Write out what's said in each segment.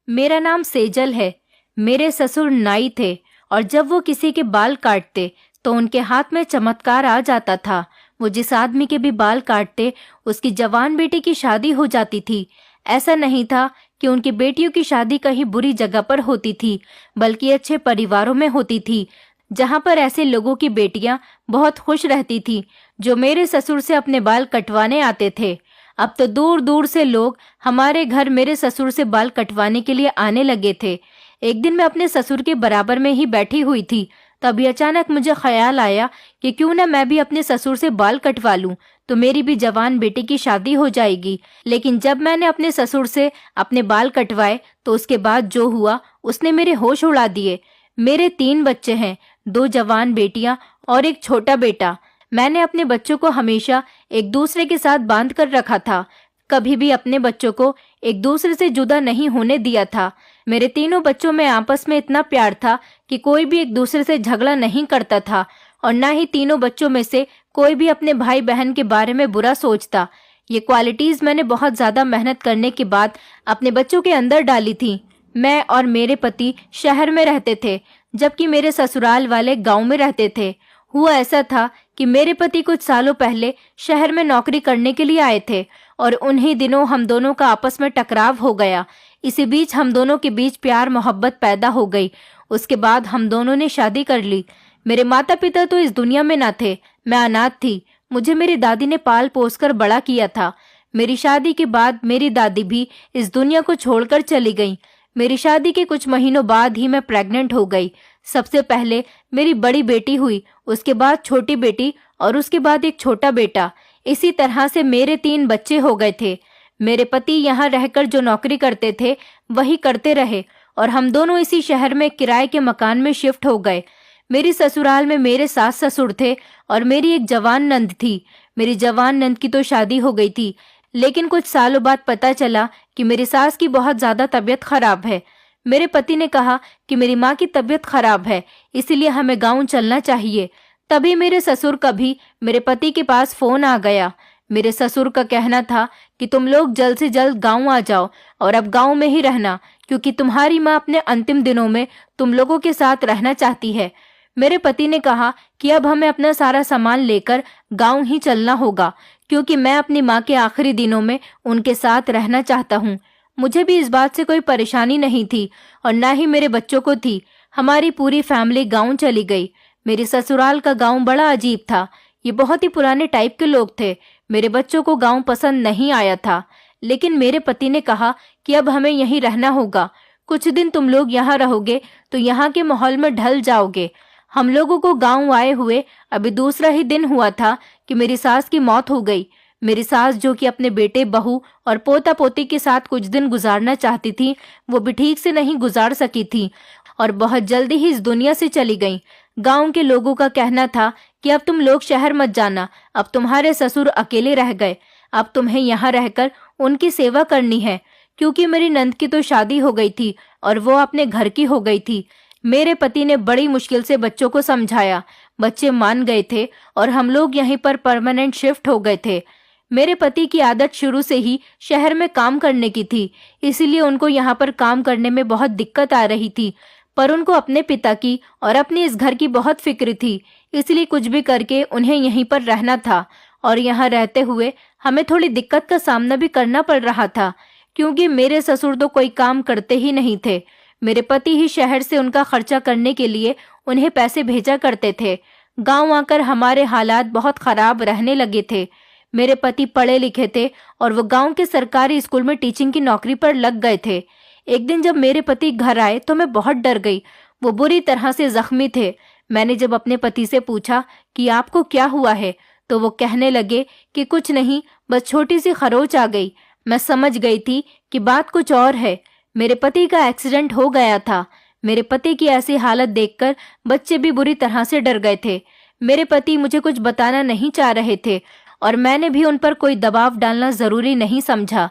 मेरा नाम सेजल है। मेरे ससुर नाई थे और जब वो किसी के बाल काटते तो उनके हाथ में चमत्कार आ जाता था। वो जिस आदमी के भी बाल काटते उसकी जवान बेटी की शादी हो जाती थी। ऐसा नहीं था कि उनकी बेटियों की शादी कहीं बुरी जगह पर होती थी, बल्कि अच्छे परिवारों में होती थी, जहां पर ऐसे लोगों की बेटियां बहुत खुश रहती थी जो मेरे ससुर से अपने बाल कटवाने आते थे। अब तो दूर दूर से लोग हमारे घर मेरे ससुर से बाल कटवाने के लिए आने लगे थे। एक दिन मैं अपने ससुर के बराबर में ही बैठी हुई थी, तभी अचानक मुझे ख्याल आया कि क्यों ना मैं भी अपने ससुर से बाल कटवा लूं, तो मेरी भी जवान बेटी की शादी हो जाएगी। लेकिन जब मैंने अपने ससुर से अपने बाल कटवाए तो उसके बाद जो हुआ उसने मेरे होश उड़ा दिए। मेरे 3 बच्चे हैं, 2 जवान बेटियां और एक छोटा बेटा। मैंने अपने बच्चों को हमेशा एक दूसरे के साथ बांध कर रखा था, कभी भी अपने बच्चों को एक दूसरे से जुदा नहीं होने दिया था। मेरे तीनों बच्चों में आपस में इतना प्यार था कि कोई भी एक दूसरे से झगड़ा नहीं करता था और न ही तीनों बच्चों में से कोई भी अपने भाई बहन के बारे में बुरा सोचता। ये क्वालिटीज मैंने बहुत ज्यादा मेहनत करने के बाद अपने बच्चों के अंदर डाली थी। मैं और मेरे पति शहर में रहते थे, जबकि मेरे ससुराल वाले गांव में रहते थे। हुआ ऐसा था कि मेरे पति कुछ सालों पहले शहर में नौकरी करने के लिए आए थे और उन्हीं दिनों हम दोनों का आपस में टकराव हो गया। इसी बीच हम दोनों के बीच प्यार मोहब्बत पैदा हो गई। उसके बाद हम दोनों ने शादी कर ली। मेरे माता पिता तो इस दुनिया में न थे, मैं अनाथ थी। मुझे मेरी दादी ने पाल पोस कर बड़ा किया था। मेरी शादी के बाद मेरी दादी भी इस दुनिया को छोड़कर चली गई। मेरी शादी के कुछ महीनों बाद ही मैं प्रेग्नेंट हो गई। सबसे पहले मेरी बड़ी बेटी हुई, उसके बाद छोटी बेटी और उसके बाद एक छोटा बेटा। इसी तरह से मेरे 3 बच्चे हो गए थे। मेरे पति यहाँ रहकर जो नौकरी करते थे वही करते रहे और हम दोनों इसी शहर में किराए के मकान में शिफ्ट हो गए। मेरी ससुराल में मेरे सास ससुर थे और मेरी एक जवान नंद थी। मेरी जवान नंद की तो शादी हो गई थी, लेकिन कुछ सालों बाद पता चला कि मेरी सास की बहुत ज्यादा तबीयत खराब है। मेरे पति ने कहा कि मेरी माँ की तबीयत खराब है, इसीलिए हमें गांव चलना चाहिए। तभी मेरे ससुर का भी मेरे पति के पास फोन आ गया। मेरे ससुर का कहना था कि तुम लोग जल्द से जल्द गांव आ जाओ और अब गांव में ही रहना, क्योंकि तुम्हारी माँ अपने अंतिम दिनों में तुम लोगों के साथ रहना चाहती है। मेरे पति ने कहा कि अब हमें अपना सारा सामान लेकर गांव ही चलना होगा, क्योंकि मैं अपनी माँ के आखिरी दिनों में उनके साथ रहना चाहता हूँ। मुझे भी इस बात से कोई परेशानी नहीं थी और न ही मेरे बच्चों को थी। हमारी पूरी फैमिली गांव चली गई। मेरे ससुराल का गांव बड़ा अजीब था। ये बहुत ही पुराने टाइप के लोग थे। मेरे बच्चों को गांव पसंद नहीं आया था, लेकिन मेरे पति ने कहा कि अब हमें यहीं रहना होगा। कुछ दिन तुम लोग यहाँ रहोगे तो यहाँ के माहौल में ढल जाओगे। हम लोगों को गांव आए हुए अभी दूसरा ही दिन हुआ था कि मेरी सास की मौत हो गई। मेरी सास, जो कि अपने बेटे, बहू और पोता पोती के साथ कुछ दिन गुजारना चाहती थी, वो भी ठीक से नहीं गुजार सकी थी और बहुत जल्दी ही इस दुनिया से चली गई। गांव के लोगों का कहना था कि अब तुम लोग शहर मत जाना, अब तुम्हारे ससुर अकेले रह गए, अब तुम्हें यहाँ रहकर उनकी सेवा करनी है। क्योंकि मेरी नंद की तो शादी हो गई थी और वो अपने घर की हो गई थी। मेरे पति ने बड़ी मुश्किल से बच्चों को समझाया। बच्चे मान गए थे और हम लोग यहीं पर परमानेंट शिफ्ट हो गए थे। मेरे पति की आदत शुरू से ही शहर में काम करने की थी, इसीलिए उनको यहाँ पर काम करने में बहुत दिक्कत आ रही थी। पर उनको अपने पिता की और अपने इस घर की बहुत फिक्र थी, इसलिए कुछ भी करके उन्हें यहीं पर रहना था। और यहाँ रहते हुए हमें थोड़ी दिक्कत का सामना भी करना पड़ रहा था, क्योंकि मेरे ससुर तो कोई काम करते ही नहीं थे। मेरे पति ही शहर से उनका खर्चा करने के लिए उन्हें पैसे भेजा करते थे। गांव आकर हमारे हालात बहुत खराब रहने लगे थे। मेरे पति पढ़े लिखे थे और वो गांव के सरकारी स्कूल में टीचिंग की नौकरी पर लग गए थे। एक दिन जब मेरे पति घर आए तो मैं बहुत डर गई। वो बुरी तरह से जख्मी थे। मैंने जब अपने पति से पूछा कि आपको क्या हुआ है, तो वो कहने लगे कि कुछ नहीं, बस छोटी सी खरोच आ गई। मैं समझ गई थी कि बात कुछ और है। मेरे पति का एक्सीडेंट हो गया था। मेरे पति की ऐसी हालत देखकर बच्चे भी बुरी तरह से डर गए थे। मेरे पति मुझे कुछ बताना नहीं चाह रहे थे और मैंने भी उन पर कोई दबाव डालना जरूरी नहीं समझा,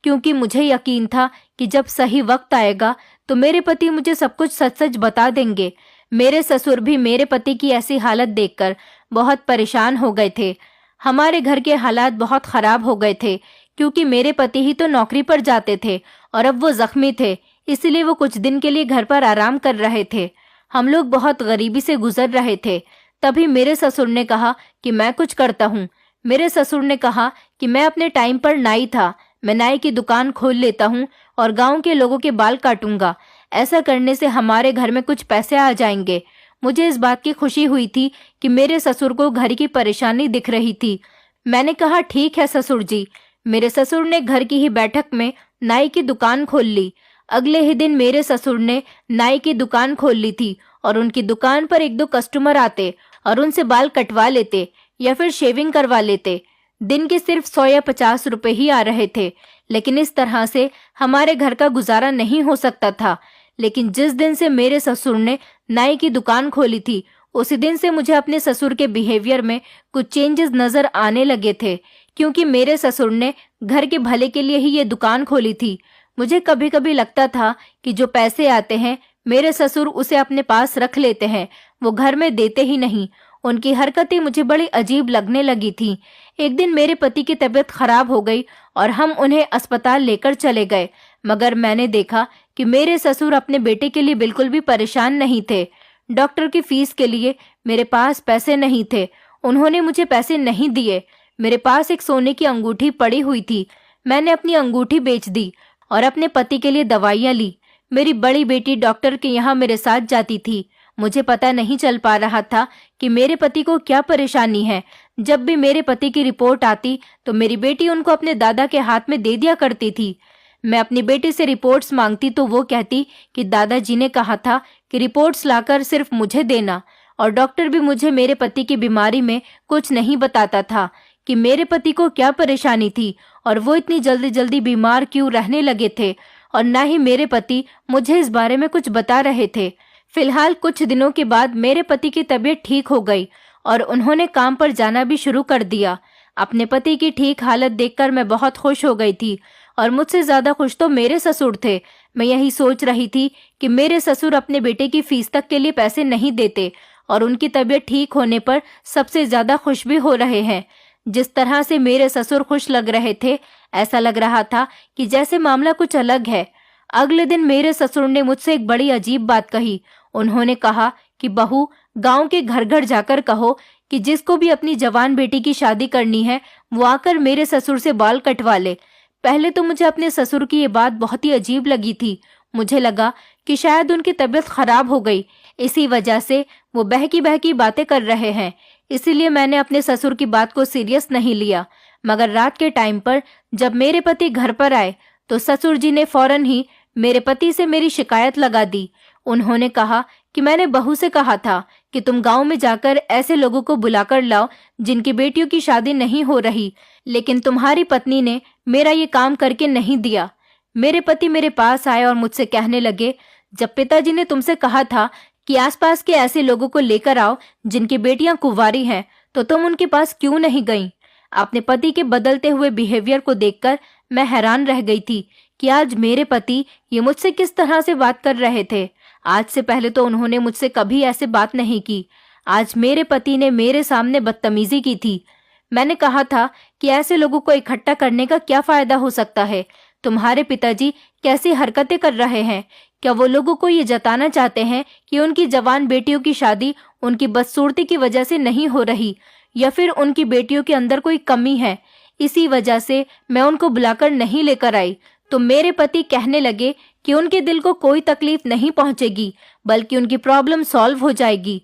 क्योंकि मुझे यकीन था कि जब सही वक्त आएगा तो मेरे पति मुझे सब कुछ सच सच बता देंगे। मेरे ससुर भी मेरे पति की ऐसी हालत देखकर बहुत परेशान हो गए थे। हमारे घर के हालात बहुत खराब हो गए थे, क्योंकि मेरे पति ही तो नौकरी पर जाते थे और अब वो जख्मी थे, इसलिए वो कुछ दिन के लिए घर पर आराम कर रहे थे। हम लोग बहुत गरीबी से गुजर रहे थे। तभी मेरे ससुर ने कहा कि मैं कुछ करता हूँ। मेरे ससुर ने कहा कि मैं अपने टाइम पर नाई था, मैं नाई की दुकान खोल लेता हूँ और गांव के लोगों के बाल काटूंगा। ऐसा करने से हमारे घर में कुछ पैसे आ जाएंगे। मुझे इस बात की खुशी हुई थी कि मेरे ससुर को घर की परेशानी दिख रही थी। मैंने कहा, ठीक है ससुर जी। मेरे ससुर ने घर की ही बैठक में नाई की दुकान खोल ली। अगले ही दिन मेरे ससुर ने नाई की दुकान खोल ली थी और उनकी दुकान पर एक दो कस्टमर आते और उनसे बाल कटवा लेते या फिर शेविंग करवा लेते। दिन के सिर्फ 100 या 50 रुपए ही आ रहे थे, लेकिन इस तरह से हमारे घर का गुजारा नहीं हो सकता था। लेकिन जिस दिन से मेरे ससुर ने नाई की दुकान खोली थी, उसी दिन से मुझे अपने ससुर के बिहेवियर में कुछ चेंजेस नजर आने लगे थे, क्योंकि मेरे ससुर ने घर के भले के लिए ही ये दुकान खोली थी। मुझे कभी कभी लगता था कि जो पैसे आते हैं मेरे ससुर उसे अपने पास रख लेते हैं, वो घर में देते ही नहीं। उनकी हरकतें मुझे बड़ी अजीब लगने लगी थी। एक दिन मेरे पति की तबीयत खराब हो गई और हम उन्हें अस्पताल लेकर चले गए, मगर मैंने देखा कि मेरे ससुर अपने बेटे के लिए बिल्कुल भी परेशान नहीं थे। डॉक्टर की फीस के लिए मेरे पास पैसे नहीं थे, उन्होंने मुझे पैसे नहीं दिए। मेरे पास एक सोने की अंगूठी पड़ी हुई थी, मैंने अपनी अंगूठी बेच दी और अपने पति के लिए दवाइयाँ ली। मेरी बड़ी बेटी डॉक्टर के यहाँ मेरे साथ जाती थी। मुझे पता नहीं चल पा रहा था कि मेरे पति को क्या परेशानी है। जब भी मेरे पति की रिपोर्ट आती तो मेरी बेटी उनको अपने दादा के हाथ में दे दिया करती थी। मैं अपनी बेटी से रिपोर्ट्स मांगती तो वो कहती कि दादाजी ने कहा था कि रिपोर्ट्स लाकर सिर्फ मुझे देना, और डॉक्टर भी मुझे मेरे पति की बीमारी में कुछ नहीं बताता था कि मेरे पति को क्या परेशानी थी और वो इतनी जल्दी जल्दी बीमार क्यों रहने लगे थे, और न ही मेरे पति मुझे इस बारे में कुछ बता रहे थे। फिलहाल कुछ दिनों के बाद मेरे पति की तबीयत ठीक हो गई और उन्होंने काम पर जाना भी शुरू कर दिया। अपने पति की ठीक हालत देखकर मैं बहुत खुश हो गई थी, और मुझसे ज्यादा खुश तो मेरे ससुर थे। मैं यही सोच रही थी कि मेरे ससुर अपने बेटे की फीस तक के लिए पैसे नहीं देते और उनकी तबीयत ठीक होने पर सबसे ज्यादा खुश भी हो रहे हैं। जिस तरह से मेरे ससुर खुश लग रहे थे, ऐसा लग रहा था कि जैसे मामला कुछ अलग है। अगले दिन मेरे ससुर ने मुझसे एक बड़ी अजीब बात कही। उन्होंने कहा कि बहू, गांव के घर घर जाकर कहो कि जिसको भी अपनी जवान बेटी की शादी करनी है वो आकर मेरे ससुर से बाल कटवा ले। पहले तो मुझे अपने ससुर की ये बात बहुत ही अजीब लगी थी। मुझे लगा कि शायद उनकी तबीयत खराब हो गई, इसी वजह से वो बहकी बहकी बातें कर रहे हैं। इसीलिए मैंने अपने ससुर की बात को सीरियस नहीं लिया। मगर रात के टाइम पर जब मेरे पति घर पर आए तो ससुर जी ने फौरन ही मेरे पति से मेरी शिकायत लगा दी। उन्होंने कहा कि मैंने बहू से कहा था कि तुम गांव में जाकर ऐसे लोगों को बुलाकर लाओ जिनकी बेटियों की शादी नहीं हो रही, लेकिन तुम्हारी पत्नी ने मेरा ये काम करके नहीं दिया। मेरे पति मेरे पास आए और मुझसे कहने लगे, जब पिताजी ने तुमसे कहा था कि आसपास के ऐसे लोगों को लेकर आओ जिनकी बेटियां कुंवारी हैं, तो तुम उनके पास क्यों नहीं गई? अपने पति के बदलते हुए बिहेवियर को देखकर मैं हैरान रह गई थी कि आज मेरे पति ये मुझसे किस तरह से बात कर रहे थे। आज से पहले तो उन्होंने मुझसे कभी ऐसे बात नहीं की। आज मेरे पति ने मेरे सामने बदतमीजी की थी। मैंने कहा था कि ऐसे लोगों को इकट्ठा करने का क्या फायदा हो सकता है? तुम्हारे पिताजी कैसी हरकतें कर रहे हैं? क्या वो लोगों को ये जताना चाहते हैं कि उनकी जवान बेटियों की शादी उनकी बदसूरती की वजह से नहीं हो रही, या फिर उनकी बेटियों के अंदर कोई कमी है, इसी वजह से मैं उनको बुलाकर नहीं लेकर आई? तो मेरे पति कहने लगे कि उनके दिल को कोई तकलीफ नहीं पहुंचेगी, बल्कि उनकी प्रॉब्लम सॉल्व हो जाएगी।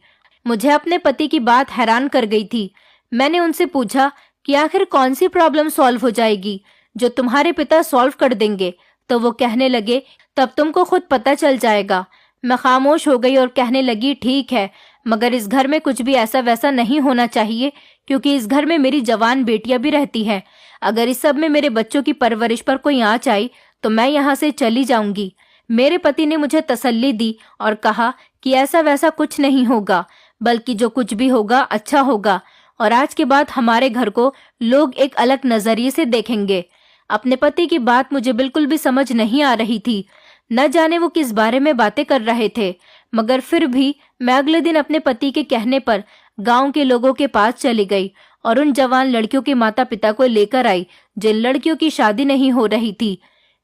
मुझे अपने पति की बात हैरान कर गई थी। मैंने उनसे पूछा कि आखिर कौन सी प्रॉब्लम सॉल्व हो जाएगी जो तुम्हारे पिता सॉल्व कर देंगे? तो वो कहने लगे, तब तुमको खुद पता चल जाएगा। मैं खामोश हो गई और कहने लगी, ठीक है, मगर इस घर में कुछ भी ऐसा वैसा नहीं होना चाहिए, क्योंकि इस घर में मेरी जवान बेटियां भी रहती हैं। अगर इस सब में मेरे बच्चों की परवरिश पर कोई आँच आई तो मैं यहाँ से चली जाऊंगी। मेरे पति ने मुझे तसल्ली दी और कहा कि ऐसा वैसा कुछ नहीं होगा, बल्कि जो कुछ भी होगा अच्छा होगा, और आज के बाद हमारे घर को लोग एक अलग नजरिए से देखेंगे। अपने पति की बात मुझे बिल्कुल भी समझ नहीं आ रही थी। न जाने वो किस बारे में बातें कर रहे थे, मगर फिर भी मैं अगले दिन अपने पति के कहने पर गांव के लोगों के पास चली गई और उन जवान लड़कियों के माता पिता को लेकर आई जिन लड़कियों की शादी नहीं हो रही थी।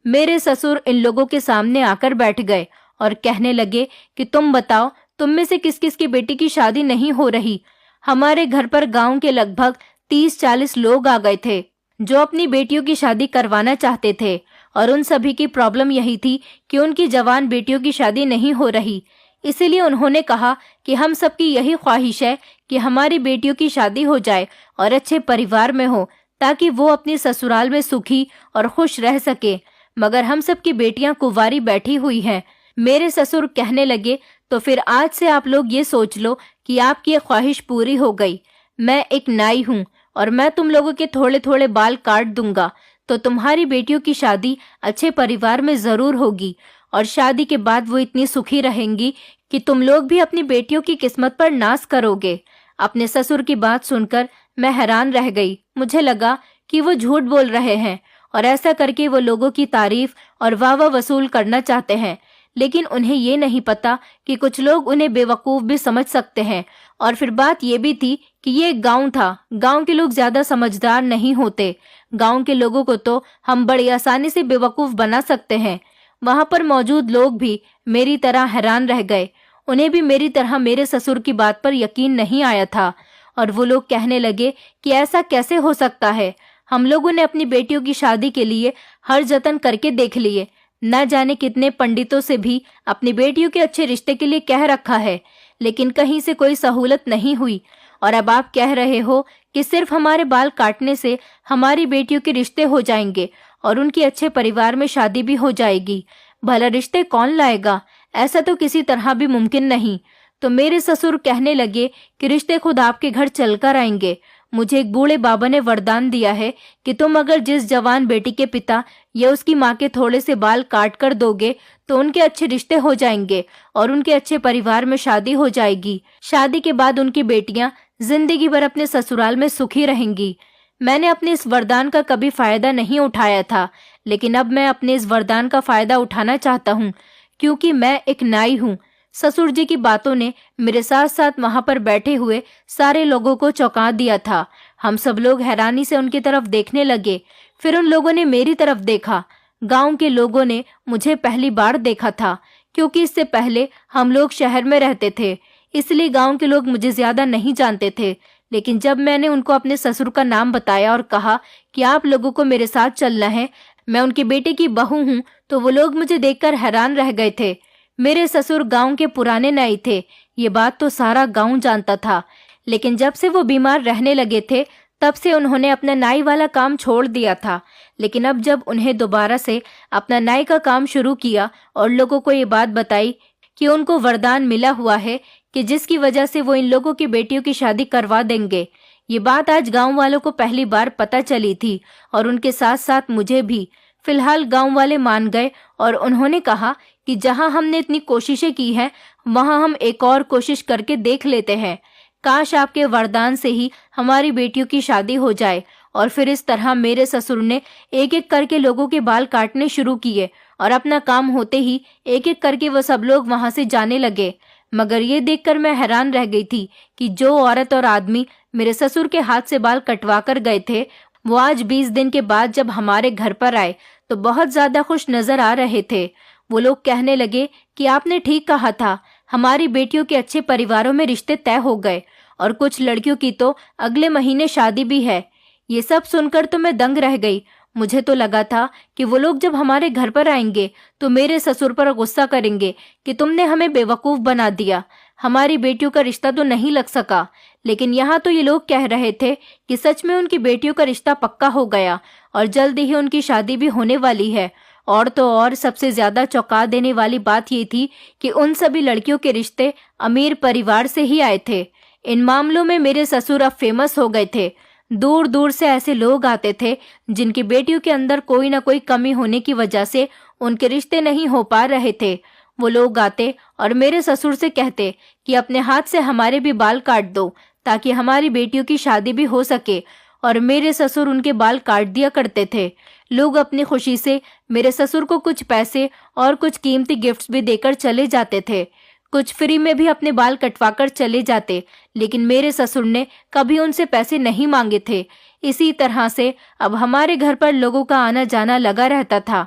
मेरे ससुर इन लोगों के सामने आकर बैठ गए और कहने लगे कि तुम बताओ, तुम में से किस किस की बेटी की शादी नहीं हो रही। हमारे घर पर गांव के लगभग 30-40 लोग आ गए थे जो अपनी बेटियों की शादी करवाना चाहते थे, और उन सभी की प्रॉब्लम यही थी कि उनकी जवान बेटियों की शादी नहीं हो रही। इसीलिए उन्होंने कहा कि हम सबकी यही ख्वाहिश है कि हमारी बेटियों की शादी हो जाए और अच्छे परिवार में हो, ताकि वो अपनी ससुराल में सुखी और खुश रह सके। मगर हम सबकी बेटियां कुंवारी बैठी हुई हैं। मेरे ससुर कहने लगे, तो फिर आज से आप लोग ये सोच लो कि आपकी ये ख्वाहिश पूरी हो गई। मैं एक नाई हूँ और मैं तुम लोगों के थोड़े थोड़े बाल काट दूंगा, तो तुम्हारी बेटियों की शादी अच्छे परिवार में जरूर होगी, और शादी के बाद वो इतनी सुखी रहेंगी कि तुम लोग भी अपनी बेटियों की किस्मत पर नाज करोगे। अपने ससुर की बात सुनकर मैं हैरान रह गई। मुझे लगा कि वो झूठ बोल रहे हैं और ऐसा करके वो लोगों की तारीफ और वाह वसूल करना चाहते हैं। लेकिन उन्हें ये नहीं पता कि कुछ लोग उन्हें बेवकूफ भी समझ सकते हैं। और फिर बात ये भी थी कि ये एक गांव था। गांव के लोग ज्यादा समझदार नहीं होते। गांव के लोगों को तो हम बड़ी आसानी से बेवकूफ बना सकते हैं। वहां पर मौजूद लोग भी मेरी तरह हैरान रह गए। उन्हें भी मेरी तरह मेरे ससुर की बात पर यकीन नहीं आया था, और वो लोग कहने लगे कि ऐसा कैसे हो सकता है। हम लोगों ने अपनी बेटियों की शादी के लिए हर जतन करके देख लिए, न जाने कितने पंडितों से भी अपनी बेटियों के अच्छे रिश्ते के लिए कह रखा है, लेकिन कहीं से कोई सहूलत नहीं हुई। और अब आप कह रहे हो कि सिर्फ हमारे बाल काटने से हमारी बेटियों के रिश्ते हो जाएंगे और उनकी अच्छे परिवार में शादी भी हो जाएगी। भला रिश्ते कौन लाएगा? ऐसा तो किसी तरह भी मुमकिन नहीं। तो मेरे ससुर कहने लगे कि रिश्ते खुद आपके घर चलकर आएंगे। मुझे एक बूढ़े बाबा ने वरदान दिया है कि तुम अगर जिस जवान बेटी के पिता या उसकी माँ के थोड़े से बाल काट कर दोगे तो उनके अच्छे रिश्ते हो जाएंगे और उनके अच्छे परिवार में शादी हो जाएगी। शादी के बाद उनकी बेटियां जिंदगी भर अपने ससुराल में सुखी रहेंगी। मैंने अपने इस वरदान का कभी फायदा नहीं उठाया था, लेकिन अब मैं अपने इस वरदान का फायदा उठाना चाहता हूँ, क्योंकि मैं एक नाई हूँ। ससुर जी की बातों ने मेरे साथ साथ वहां पर बैठे हुए सारे लोगों को चौंका दिया था। हम सब लोग हैरानी से उनकी तरफ देखने लगे। फिर उन लोगों ने मेरी तरफ देखा। गांव के लोगों ने मुझे पहली बार देखा था, क्योंकि इससे पहले हम लोग शहर में रहते थे, इसलिए गांव के लोग मुझे ज्यादा नहीं जानते थे। लेकिन जब मैंने उनको अपने ससुर का नाम बताया और कहा कि आप लोगों को मेरे साथ चलना है, मैं उनके बेटे की बहू हूँ, तो वो लोग मुझे देखकर हैरान रह गए थे। मेरे ससुर गांव के पुराने नाई थे, ये बात तो सारा गांव जानता था। लेकिन जब से वो बीमार रहने लगे थे, तब से उन्होंने अपना नाई वाला काम छोड़ दिया था। लेकिन अब जब उन्हें दोबारा से अपना नाई का काम शुरू किया और लोगों को ये बात बताई कि उनको वरदान मिला हुआ है कि जिसकी वजह से वो इन लोगों की बेटियों की शादी करवा देंगे, ये बात आज गांव वालों को पहली बार पता चली थी, और उनके साथ साथ मुझे भी। फिलहाल गांव वाले मान गए और उन्होंने कहा कि जहां हमने इतनी कोशिशें की हैं, वहां हम एक और कोशिश करके देख लेते हैं। काश आपके वरदान से ही हमारी बेटियों की शादी हो जाए। और फिर इस तरह मेरे ससुर ने एक एक करके लोगों के बाल काटने शुरू किए, और अपना काम होते ही एक एक करके वो सब लोग वहां से जाने लगे। मगर ये देखकर मैं हैरान रह गई थी कि जो औरत और आदमी मेरे ससुर के हाथ से बाल कटवा कर गए थे, वो आज 20 दिन के बाद जब हमारे घर पर आए तो बहुत ज्यादा खुश नजर आ रहे थे। वो लोग कहने लगे कि आपने ठीक कहा था, हमारी बेटियों के अच्छे परिवारों में रिश्ते तय हो गए, और कुछ लड़कियों की तो अगले महीने शादी भी है। ये सब सुनकर तो मैं दंग रह गई। मुझे तो लगा था कि वो लोग जब हमारे घर पर आएंगे तो मेरे ससुर पर गुस्सा करेंगे कि तुमने हमें बेवकूफ बना दिया, हमारी बेटियों का रिश्ता तो नहीं लग सका। लेकिन यहाँ तो ये लोग कह रहे थे कि सच में उनकी बेटियों का रिश्ता पक्का हो गया और जल्द ही उनकी शादी भी होने वाली है। और तो और सबसे ज्यादा चौंका देने वाली बात ये थी कि उन सभी लड़कियों के रिश्ते अमीर परिवार से ही आए थे। इन मामलों में मेरे ससुर अब फेमस हो गए थे। दूर दूर से ऐसे लोग आते थे जिनकी बेटियों के अंदर कोई ना कोई कमी होने की वजह से उनके रिश्ते नहीं हो पा रहे थे। वो लोग आते और मेरे ससुर से कहते कि अपने हाथ से हमारे भी बाल काट दो ताकि हमारी बेटियों की शादी भी हो सके, और मेरे ससुर उनके बाल काट दिया करते थे। लोग अपनी खुशी से मेरे ससुर को कुछ पैसे और कुछ कीमती गिफ्ट्स भी देकर चले जाते थे। कुछ फ्री में भी अपने बाल कटवाकर चले जाते, लेकिन मेरे ससुर ने कभी उनसे पैसे नहीं मांगे थे। इसी तरह से अब हमारे घर पर लोगों का आना जाना लगा रहता था।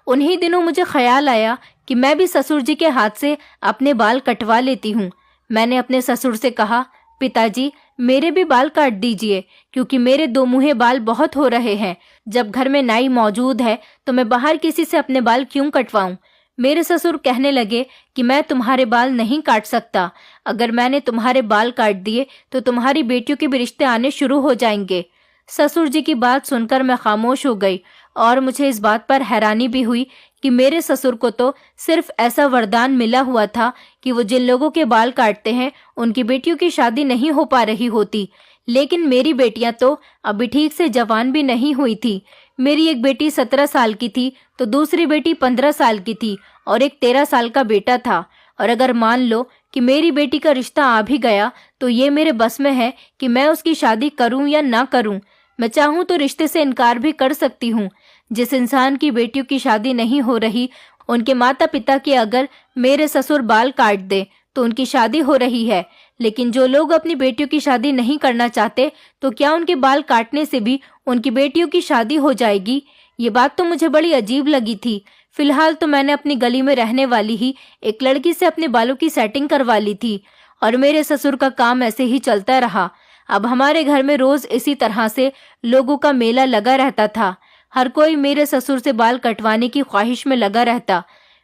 उन्हीं दिनों मुझे ख्याल आया कि मैं भी ससुर जी के हाथ से अपने बाल कटवा लेती हूँ। मैंने अपने ससुर से कहा, पिताजी मेरे भी बाल काट दीजिए, क्योंकि मेरे दो मुँहे बाल बहुत हो रहे हैं। जब घर में नाई मौजूद है तो मैं बाहर किसी से अपने बाल क्यों कटवाऊं? मेरे ससुर कहने लगे कि मैं तुम्हारे बाल नहीं काट सकता। अगर मैंने तुम्हारे बाल काट दिए तो तुम्हारी बेटियों के भी रिश्ते आने शुरू हो जाएंगे। ससुर जी की बात सुनकर मैं खामोश हो गई और मुझे इस बात पर हैरानी भी हुई कि मेरे ससुर को तो सिर्फ ऐसा वरदान मिला हुआ था कि वो जिन लोगों के बाल काटते हैं उनकी बेटियों की शादी नहीं हो पा रही होती, लेकिन मेरी बेटियां तो अभी ठीक से जवान भी नहीं हुई थी। मेरी एक बेटी 17 साल की थी तो दूसरी बेटी 15 साल की थी और एक 13 साल का बेटा था। और अगर मान लो कि मेरी बेटी का रिश्ता आ भी गया तो ये मेरे बस में है कि मैं उसकी शादी करूं या ना करूं। मैं चाहूं तो रिश्ते से इनकार भी कर सकती हूं। जिस इंसान की बेटियों की शादी नहीं हो रही, उनके माता पिता के अगर मेरे ससुर बाल काट दे तो उनकी शादी हो रही है, लेकिन जो लोग अपनी बेटियों की शादी नहीं करना चाहते तो क्या उनके बाल काटने से भी उनकी बेटियों की शादी हो जाएगी? ये बात तो मुझे बड़ी अजीब लगी थी। फिलहाल तो मैंने अपनी गली में रहने वाली ही एक लड़की से अपने बालों की सेटिंग करवा ली थी और मेरे ससुर का काम ऐसे ही चलता रहा। अब हमारे घर में रोज इसी तरह से लोगों का मेला लगा रहता था। हर कोई मेरे ससुर से बाल कटवाने की ख्वाहिश में लगा रहता।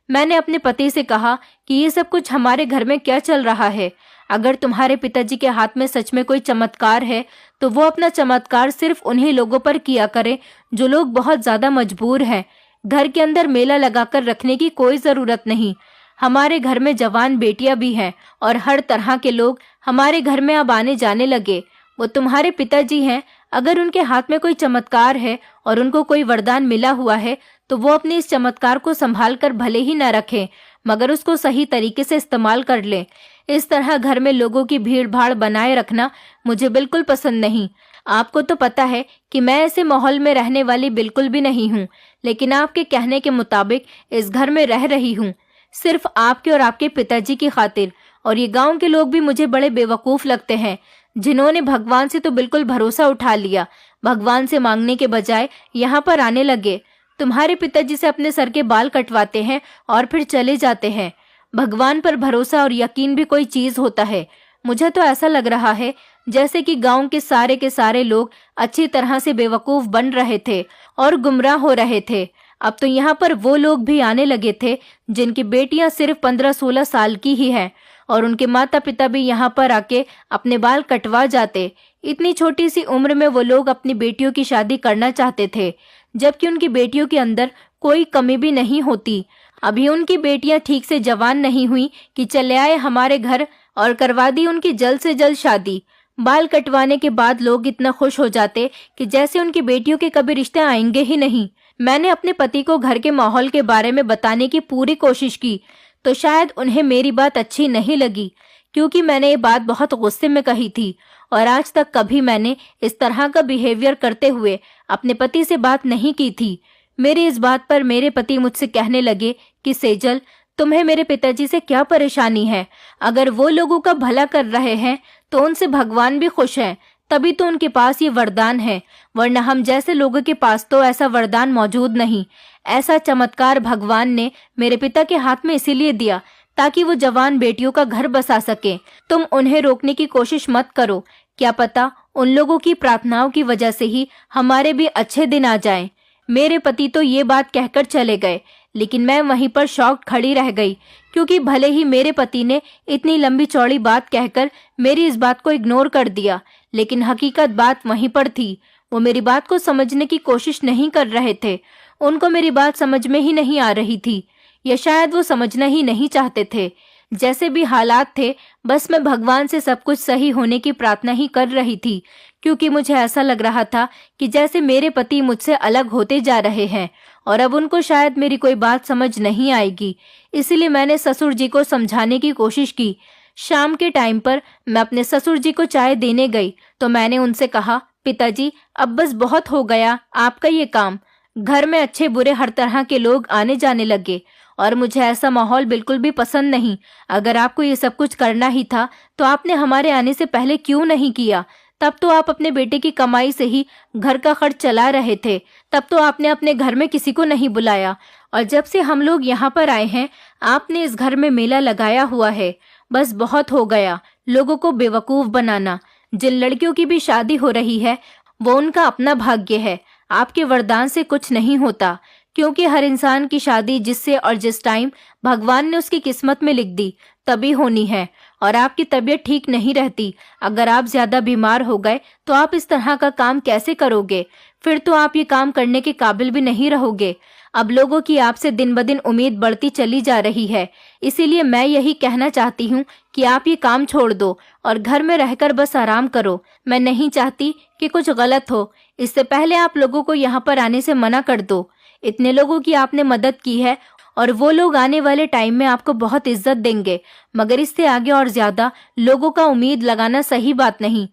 मैंने अपने पति से कहा कि ये सब कुछ हमारे घर में क्या चल रहा है। अगर तुम्हारे पिताजी के हाथ में सच में कोई चमत्कार है तो वो अपना चमत्कार सिर्फ उन्हीं लोगों पर किया करे जो लोग बहुत ज्यादा मजबूर हैं। घर के अंदर मेला लगाकर रखने की कोई जरूरत नहीं। हमारे घर में जवान बेटियां भी हैं और हर तरह के लोग हमारे घर में अब आने जाने लगे। वो तुम्हारे पिताजी हैं, अगर उनके हाथ में कोई चमत्कार है और उनको कोई वरदान मिला हुआ है तो वो अपने इस चमत्कार को संभाल कर भले ही न रखें, मगर उसको सही तरीके से इस्तेमाल कर लें। इस तरह घर में लोगों की भीड़ भाड़ बनाए रखना मुझे बिल्कुल पसंद नहीं। आपको तो पता है कि मैं ऐसे माहौल में रहने वाली बिल्कुल भी नहीं हूँ, लेकिन आपके कहने के मुताबिक इस घर में रह रही हूँ, सिर्फ आपके और आपके पिताजी की खातिर। और ये गांव के लोग भी मुझे बड़े बेवकूफ लगते हैं, जिन्होंने भगवान से तो बिल्कुल भरोसा उठा लिया। भगवान से मांगने के बजाय यहाँ पर आने लगे। तुम्हारे पिताजी से अपने सर के बाल कटवाते हैं और फिर चले जाते हैं। भगवान पर भरोसा और यकीन भी कोई चीज होता है। मुझे तो ऐसा लग रहा है जैसे कि गांव के सारे लोग अच्छी तरह से बेवकूफ बन रहे थे और गुमराह हो रहे थे। अब तो यहाँ पर वो लोग भी आने लगे थे जिनकी बेटियां सिर्फ 15-16 साल की ही हैं और उनके माता पिता भी यहाँ पर आके अपने बाल कटवा जाते। इतनी छोटी सी उम्र में वो लोग अपनी बेटियों की शादी करना चाहते थे, जबकि उनकी बेटियों के अंदर कोई कमी भी नहीं होती। अभी उनकी बेटियां ठीक से जवान नहीं हुई कि चले आए हमारे घर और करवा दी उनकी जल्द से जल्द शादी। बाल कटवाने के बाद लोग इतना खुश हो जाते कि जैसे उनकी बेटियों के कभी रिश्ते आएंगे ही नहीं। मैंने अपने पति को घर के माहौल के बारे में बताने की पूरी कोशिश की तो शायद उन्हें मेरी बात अच्छी नहीं लगी, क्योंकि मैंने ये बात बहुत गुस्से में कही थी और आज तक कभी मैंने इस तरह का बिहेवियर करते हुए अपने पति से बात नहीं की थी। मेरी इस बात पर मेरे पति मुझसे कहने लगे कि सेजल, तुम्हें मेरे पिताजी से क्या परेशानी है? अगर वो लोगों का भला कर रहे हैं तो उनसे भगवान भी खुश हैं, तभी तो उनके पास ये वरदान है, वरना हम जैसे लोगों के पास तो ऐसा वरदान मौजूद नहीं। ऐसा चमत्कार भगवान ने मेरे पिता के हाथ में इसीलिए दिया ताकि वो जवान बेटियों का घर बसा सके। तुम उन्हें रोकने की कोशिश मत करो, क्या पता उन लोगों की प्रार्थनाओं की वजह से ही हमारे भी अच्छे दिन आ जाएं। मेरे पति तो ये बात कहकर चले गए, लेकिन मैं वहीं पर शॉक्ड खड़ी रह गई, क्योंकि भले ही मेरे पति ने इतनी लंबी चौड़ी बात कहकर मेरी इस बात को इग्नोर कर दिया, लेकिन हकीकत बात वहीं पर थी। वो मेरी बात को समझने की कोशिश नहीं कर रहे थे। उनको मेरी बात समझ में ही नहीं आ रही थी, या शायद वो समझना ही नहीं चाहते थे। जैसे भी हालात थे, बस मैं भगवान से सब कुछ सही होने की प्रार्थना ही कर रही थी, क्योंकि मुझे ऐसा लग रहा था कि जैसे मेरे पति मुझसे अलग होते जा रहे हैं और अब उनको शायद मेरी कोई बात समझ नहीं आएगी। इसलिए मैंने ससुर जी को समझाने की कोशिश की। शाम के टाइम पर मैं अपने ससुर जी को चाय देने गई तो मैंने उनसे कहा, पिताजी अब बस बहुत हो गया आपका ये काम। घर में अच्छे बुरे हर तरह के लोग आने जाने लगे और मुझे ऐसा माहौल बिल्कुल भी पसंद नहीं। अगर आपको ये सब कुछ करना ही था तो आपने हमारे आने से पहले क्यों नहीं किया? तब तो आप अपने बेटे की कमाई से ही घर का खर्च चला रहे थे। तब तो आपने अपने घर में किसी को नहीं बुलाया और जब से हम लोग यहाँ पर आए हैं आपने इस घर में मेला लगाया हुआ है। बस बहुत हो गया लोगों को बेवकूफ बनाना। जिन लड़कियों की भी शादी हो रही है वो उनका अपना भाग्य है, आपके वरदान से कुछ नहीं होता, क्योंकि हर इंसान की शादी जिससे और जिस टाइम भगवान ने उसकी किस्मत में लिख दी तभी होनी है। और आपकी तबीयत ठीक नहीं रहती, अगर आप ज्यादा बीमार हो गए तो आप इस तरह का काम कैसे करोगे? फिर तो आप ये काम करने के काबिल भी नहीं रहोगे। अब लोगों की आपसे दिन ब दिन उम्मीद बढ़ती चली जा रही है, इसीलिए मैं यही कहना चाहती हूँ कि आप ये काम छोड़ दो और घर में रहकर बस आराम करो। मैं नहीं चाहती कि कुछ गलत हो, इससे पहले आप लोगों को यहाँ पर आने से मना कर दो। इतने लोगों की आपने मदद की है और वो लोग आने वाले टाइम में आपको बहुत इज्जत देंगे, मगर इससे आगे और ज्यादा लोगों का उम्मीद लगाना सही बात नहीं।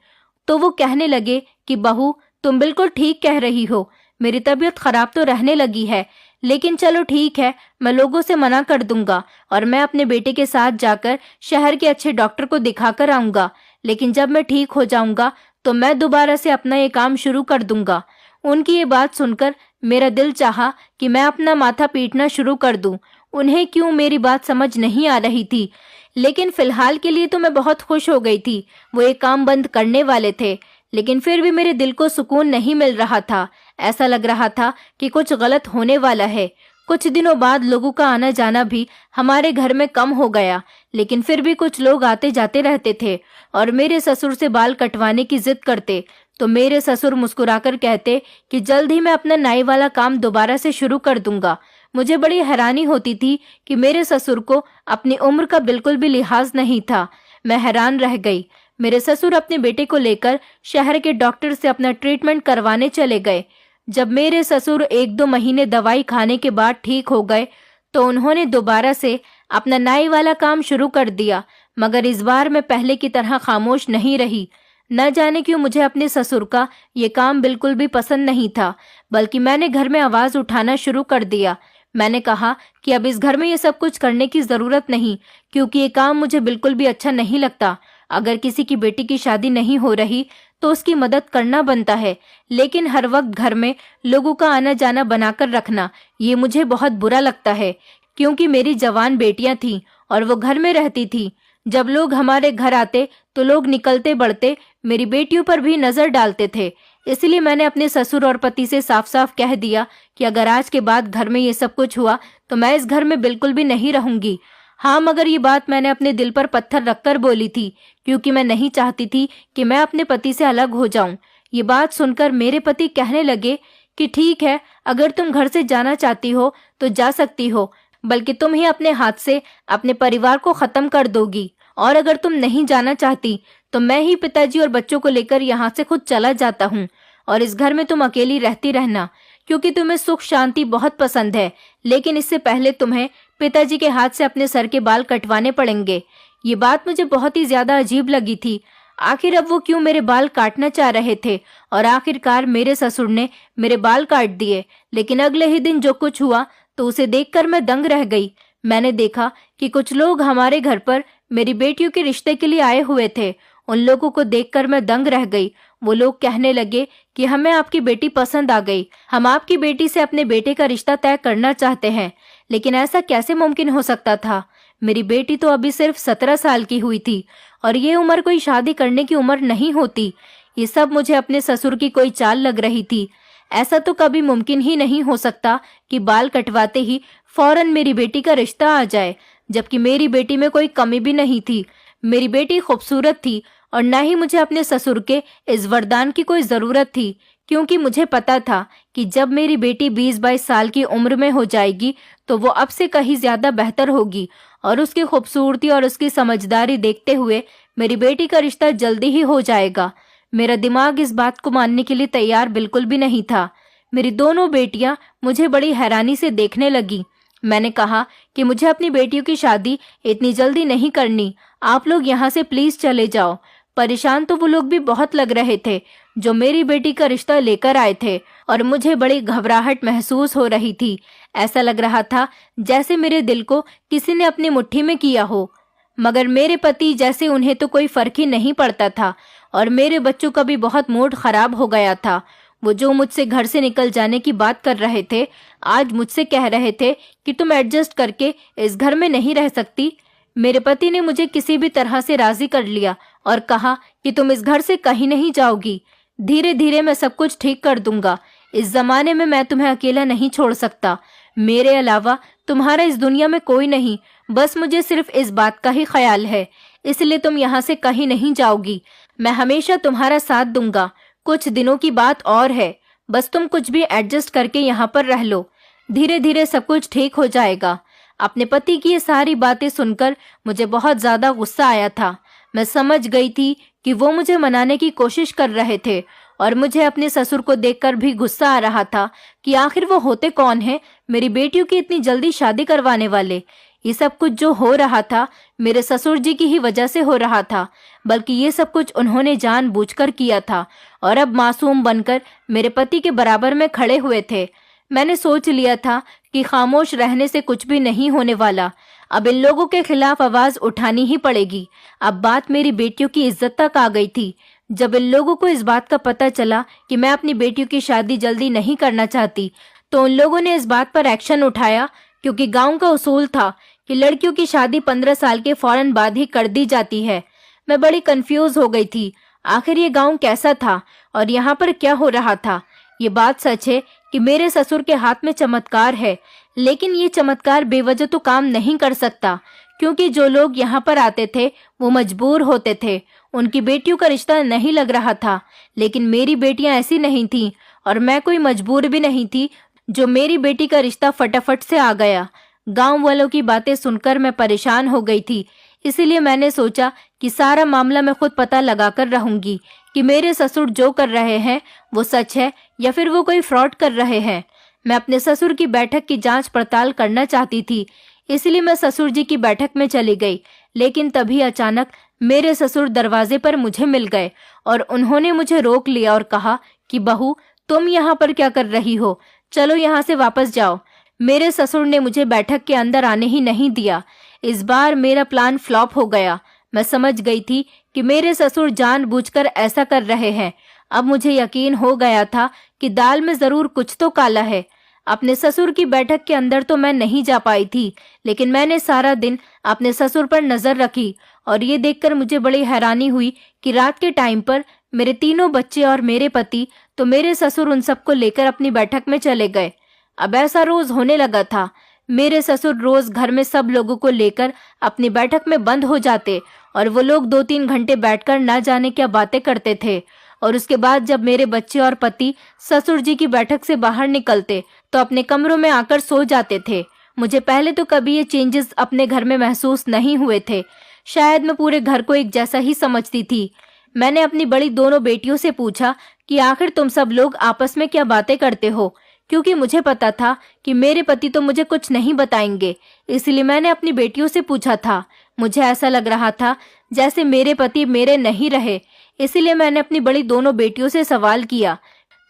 तो वो कहने लगे कि बहू तुम बिल्कुल ठीक कह रही हो, मेरी तबीयत खराब तो रहने लगी है, लेकिन चलो ठीक है, मैं लोगों से मना कर दूंगा और मैं अपने बेटे के साथ जाकर शहर के अच्छे डॉक्टर को दिखाकर आऊंगा। लेकिन जब मैं ठीक हो जाऊंगा तो मैं दोबारा से अपना ये काम शुरू कर दूंगा। उनकी ये बात सुनकर मेरा दिल चाहा कि मैं अपना माथा पीटना शुरू कर दूं। उन्हें क्यों मेरी बात समझ नहीं आ रही थी, लेकिन फिलहाल के लिए तो मैं बहुत खुश हो गई थी। वो ये काम बंद करने वाले थे, लेकिन फिर भी मेरे दिल को सुकून नहीं मिल रहा था। ऐसा लग रहा था कि कुछ गलत होने वाला है। कुछ दिनों बाद लोगों का आना जाना भी हमारे घर में कम हो गया, लेकिन फिर भी कुछ लोग आते जाते रहते थे और मेरे ससुर से बाल कटवाने की जिद करते। तो मेरे ससुर मुस्कुराकर कहते कि जल्द ही मैं अपना नाई वाला काम दोबारा से शुरू कर दूंगा। मुझे बड़ी हैरानी होती थी कि मेरे ससुर को अपनी उम्र का बिल्कुल भी लिहाज नहीं था। मैं हैरान रह गई। मेरे ससुर अपने बेटे को लेकर शहर के डॉक्टर से अपना ट्रीटमेंट करवाने चले गए। जब मेरे ससुर 1-2 महीने दवाई खाने के बाद ठीक हो गए तो उन्होंने दोबारा से अपना नाई वाला काम शुरू कर दिया, मगर इस बार मैं पहले की तरह खामोश नहीं रही। न जाने क्यों मुझे अपने ससुर का ये काम बिल्कुल भी पसंद नहीं था, बल्कि मैंने घर में आवाज उठाना शुरू कर दिया। मैंने कहा कि अब इस घर में ये सब कुछ करने की जरूरत नहीं, क्योंकि ये काम मुझे बिल्कुल भी अच्छा नहीं लगता। अगर किसी की बेटी की शादी नहीं हो रही तो उसकी मदद करना बनता है, लेकिन हर वक्त घर में लोगों का आना जाना बनाकर रखना ये मुझे बहुत बुरा लगता है, क्योंकि मेरी जवान बेटियां थीं और वो घर में रहती थीं। जब लोग हमारे घर आते तो लोग निकलते बढ़ते मेरी बेटियों पर भी नजर डालते थे। इसलिए मैंने अपने ससुर और पति से साफ साफ कह दिया कि अगर आज के बाद घर में ये सब कुछ हुआ तो मैं इस घर में बिल्कुल भी नहीं रहूंगी। हाँ, मगर ये बात मैंने अपने दिल पर पत्थर रखकर बोली थी, क्योंकि मैं नहीं चाहती थी कि मैं अपने पति से अलग हो जाऊं। ये बात सुनकर मेरे पति कहने लगे कि ठीक है, अगर तुम घर से जाना चाहती हो तो जा सकती हो, बल्कि तुम ही अपने हाथ से अपने परिवार को खत्म कर दोगी। और अगर तुम नहीं जाना चाहती तो मैं ही पिताजी और बच्चों को लेकर यहाँ से खुद चला जाता हूँ और इस घर में तुम अकेली रहती रहना, क्योंकि तुम्हें सुख शांति बहुत पसंद है। लेकिन इससे पहले तुम्हें पिताजी के हाथ से अपने सर के बाल कटवाने पड़ेंगे। ये बात मुझे बहुत ही ज्यादा अजीब लगी थी। आखिर अब वो क्यों मेरे बाल काटना चाह रहे थे? और आखिरकार मेरे ससुर ने मेरे बाल काट दिए। लेकिन अगले ही दिन जो कुछ हुआ तो उसे देखकर मैं दंग रह गई। मैंने देखा कि कुछ लोग हमारे घर पर मेरी बेटियों के रिश्ते के लिए आए हुए थे। उन लोगों को देखकर मैं दंग रह गई। वो लोग कहने लगे कि हमें आपकी बेटी पसंद आ गई, हम आपकी बेटी से अपने बेटे का रिश्ता तय करना चाहते हैं। लेकिन ऐसा कैसे मुमकिन हो सकता था? मेरी बेटी तो अभी सिर्फ 17 साल की हुई थी और ये उम्र कोई शादी करने की उम्र नहीं होती। ये सब मुझे अपने ससुर की कोई चाल लग रही थी। ऐसा तो कभी मुमकिन ही नहीं हो सकता कि बाल कटवाते ही फौरन मेरी बेटी का रिश्ता आ जाए, जबकि मेरी बेटी में कोई कमी भी नहीं थी। मेरी बेटी खूबसूरत थी और न ही मुझे अपने ससुर के इस वरदान की कोई जरूरत थी, क्योंकि मुझे पता था कि जब मेरी बेटी 20-22 साल की उम्र में हो जाएगी तो वो अब से कहीं ज्यादा बेहतर होगी और उसकी खूबसूरती और उसकी समझदारी देखते हुए मेरी बेटी का रिश्ता जल्दी ही हो जाएगा। मेरा दिमाग इस बात को मानने के लिए तैयार बिल्कुल भी नहीं था। मेरी दोनों बेटियां मुझे बड़ी हैरानी से देखने लगी। मैंने कहा कि मुझे अपनी बेटियों की शादी इतनी जल्दी नहीं करनी, आप लोग यहाँ से प्लीज चले जाओ। परेशान तो वो लोग भी बहुत लग रहे थे जो मेरी बेटी का रिश्ता लेकर आए थे, और मुझे बड़ी घबराहट महसूस हो रही थी। ऐसा लग रहा था जैसे मेरे दिल को किसी ने अपनी मुट्ठी में किया हो। मगर मेरे पति जैसे उन्हें तो कोई फर्क ही नहीं पड़ता था और मेरे बच्चों का भी बहुत मूड खराब हो गया था। वो जो मुझसे घर से निकल जाने की बात कर रहे थे, आज मुझसे कह रहे थे कि तुम एडजस्ट करके इस घर में नहीं रह सकती। मेरे पति ने मुझे किसी भी तरह से राजी कर लिया और कहा कि तुम इस घर से कहीं नहीं जाओगी। धीरे धीरे मैं सब कुछ ठीक कर दूंगा। इस जमाने में मैं तुम्हें अकेला नहीं छोड़ सकता। मेरे अलावा तुम्हारा इस दुनिया में कोई नहीं। बस मुझे सिर्फ इस बात का ही ख्याल है, इसलिए तुम यहाँ से कहीं नहीं जाओगी। मैं हमेशा तुम्हारा साथ दूंगा। कुछ दिनों की बात और है, बस तुम कुछ भी एडजस्ट करके यहाँ पर रह लो। धीरे धीरे सब कुछ ठीक हो जाएगा। अपने पति की ये सारी बातें सुनकर मुझे बहुत ज्यादा गुस्सा आया था। मैं समझ गई थी कि वो मुझे मनाने की कोशिश कर रहे थे और मुझे अपने ससुर को देखकर भी गुस्सा आ रहा था कि आखिर वो होते कौन हैं, मेरी बेटियों की इतनी जल्दी शादी करवाने वाले। ये सब कुछ जो हो रहा था मेरे ससुर जी की ही वजह से हो रहा था, बल्कि ये सब कुछ उन्होंने जानबूझकर किया था और अब मासूम बनकर मेरे पति के बराबर में खड़े हुए थे। मैंने सोच लिया था कि खामोश रहने से कुछ भी नहीं होने वाला। अब इन लोगों के खिलाफ आवाज उठानी ही पड़ेगी। अब बात मेरी बेटियों की इज्जत तक आ गई थी। जब इन लोगों को इस बात का पता चला कि मैं अपनी बेटियों की शादी जल्दी नहीं करना चाहती, तो उन लोगों ने इस बात पर एक्शन उठाया, क्योंकि गांव का उसूल था कि लड़कियों की शादी 15 साल के फौरन बाद ही कर दी जाती है। मैं बड़ी कंफ्यूज हो गई थी। आखिर ये गांव कैसा था और यहाँ पर क्या हो रहा था। ये बात सच है कि मेरे ससुर के हाथ में चमत्कार है, लेकिन ये चमत्कार बेवजह तो काम नहीं कर सकता, क्योंकि जो लोग यहाँ पर आते थे वो मजबूर होते थे। उनकी बेटियों का रिश्ता नहीं लग रहा था, लेकिन मेरी बेटियां ऐसी नहीं थीं और मैं कोई मजबूर भी नहीं थी जो मेरी बेटी का रिश्ता फटाफट से आ गया। गांव वालों की बातें सुनकर मैं परेशान हो गई थी, इसीलिए मैंने सोचा कि सारा मामला मैं खुद पता लगाकर रहूंगी कि मेरे ससुर जो कर रहे हैं वो सच है या फिर वो कोई फ्रॉड कर रहे हैं। मैं अपने ससुर की बैठक की जांच पड़ताल करना चाहती थी, इसलिए मैं ससुर जी की बैठक में चली गई। लेकिन तभी अचानक मेरे ससुर दरवाजे पर मुझे मिल गए और उन्होंने मुझे रोक लिया और कहा कि बहू, तुम यहाँ पर क्या कर रही हो? चलो यहाँ से वापस जाओ। मेरे ससुर ने मुझे बैठक के अंदर आने ही नहीं दिया। इस बार मेरा प्लान फ्लॉप हो गया। मैं समझ गई थी कि मेरे ससुर जानबूझकर ऐसा कर रहे हैं। अब मुझे यकीन हो गया था कि दाल में जरूर कुछ तो काला है। अपने ससुर की बैठक के अंदर तो मैं नहीं जा पाई थी, लेकिन मैंने सारा दिन अपने ससुर पर नजर रखी और ये देखकर मुझे बड़ी हैरानी हुई कि रात के टाइम पर मेरे तीनों बच्चे और मेरे पति, तो मेरे ससुर उन सबको लेकर अपनी बैठक में चले गए। अब ऐसा रोज होने लगा था। मेरे ससुर रोज घर में सब लोगों को लेकर अपनी बैठक में बंद हो जाते और वो लोग 2-3 घंटे बैठकर ना जाने क्या बातें करते थे। और उसके बाद जब मेरे बच्चे और पति ससुर जी की बैठक से बाहर निकलते तो अपने कमरों में आकर सो जाते थे। मुझे पहले तो कभी ये चेंजेस अपने घर में महसूस नहीं हुए थे। शायद मैं पूरे घर को एक जैसा ही समझती थी। मैंने अपनी बड़ी दोनों बेटियों से पूछा कि आखिर तुम सब लोग आपस में क्या बातें करते हो, क्योंकि मुझे पता था कि मेरे पति तो मुझे कुछ नहीं बताएंगे। इसलिए मैंने अपनी बेटियों से पूछा था। मुझे ऐसा लग रहा था जैसे मेरे पति मेरे नहीं रहे, इसलिए मैंने अपनी बड़ी दोनों बेटियों से सवाल किया।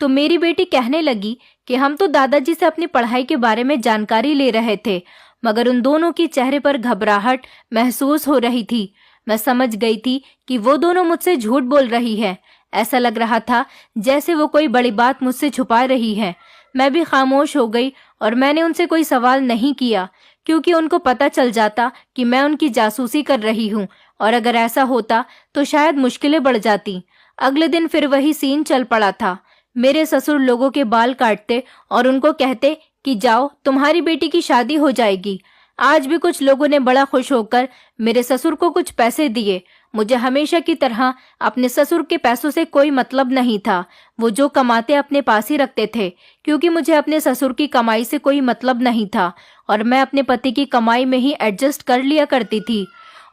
तो मेरी बेटी कहने लगी कि हम तो दादाजी से अपनी पढ़ाई के बारे में जानकारी ले रहे थे, मगर उन दोनों के चेहरे पर घबराहट महसूस हो रही थी। मैं समझ गई थी कि वो दोनों मुझसे झूठ बोल रही है। ऐसा लग रहा था जैसे वो कोई बड़ी बात मुझसे छुपा रही है। मैं भी खामोश हो गई और मैंने उनसे कोई सवाल नहीं किया, क्योंकि उनको पता चल जाता कि मैं उनकी जासूसी कर रही हूँ, और अगर ऐसा होता तो शायद मुश्किलें बढ़ जाती। अगले दिन फिर वही सीन चल पड़ा था। मेरे ससुर लोगों के बाल काटते और उनको कहते कि जाओ, तुम्हारी बेटी की शादी हो जाएगी। आज भी कुछ लोगों ने बड़ा खुश होकर मेरे ससुर को कुछ पैसे दिए। मुझे हमेशा की तरह अपने ससुर के पैसों से कोई मतलब नहीं था। वो जो कमाते अपने पास ही रखते थे, क्योंकि मुझे अपने ससुर की कमाई से कोई मतलब नहीं था और मैं अपने पति की कमाई में ही एडजस्ट कर लिया करती थी।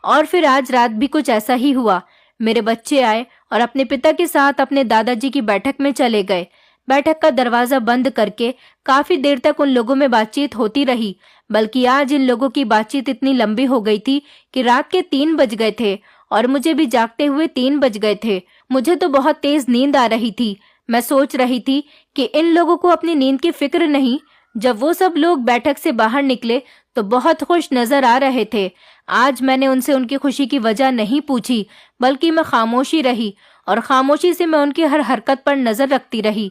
और फिर आज रात भी कुछ ऐसा ही हुआ। मेरे बच्चे आए और अपने पिता के साथ अपने दादाजी की बैठक में चले गए। बैठक का दरवाजा बंद करके काफी देर तक उन लोगों में बातचीत होती रही, बल्कि आज इन लोगों की बातचीत इतनी लंबी हो गई थी कि रात के 3 बज गए थे और मुझे भी जागते हुए 3 बज गए थे। मुझे तो बहुत तेज नींद आ रही थी। मैं सोच रही थी कि इन लोगों को अपनी नींद की फिक्र नहीं। जब वो सब लोग बैठक से बाहर निकले तो बहुत खुश नजर आ रहे थे। आज मैंने उनसे उनकी खुशी की वजह नहीं पूछी, बल्कि मैं खामोशी रही और खामोशी से मैं उनकी हर हरकत पर नजर रखती रही।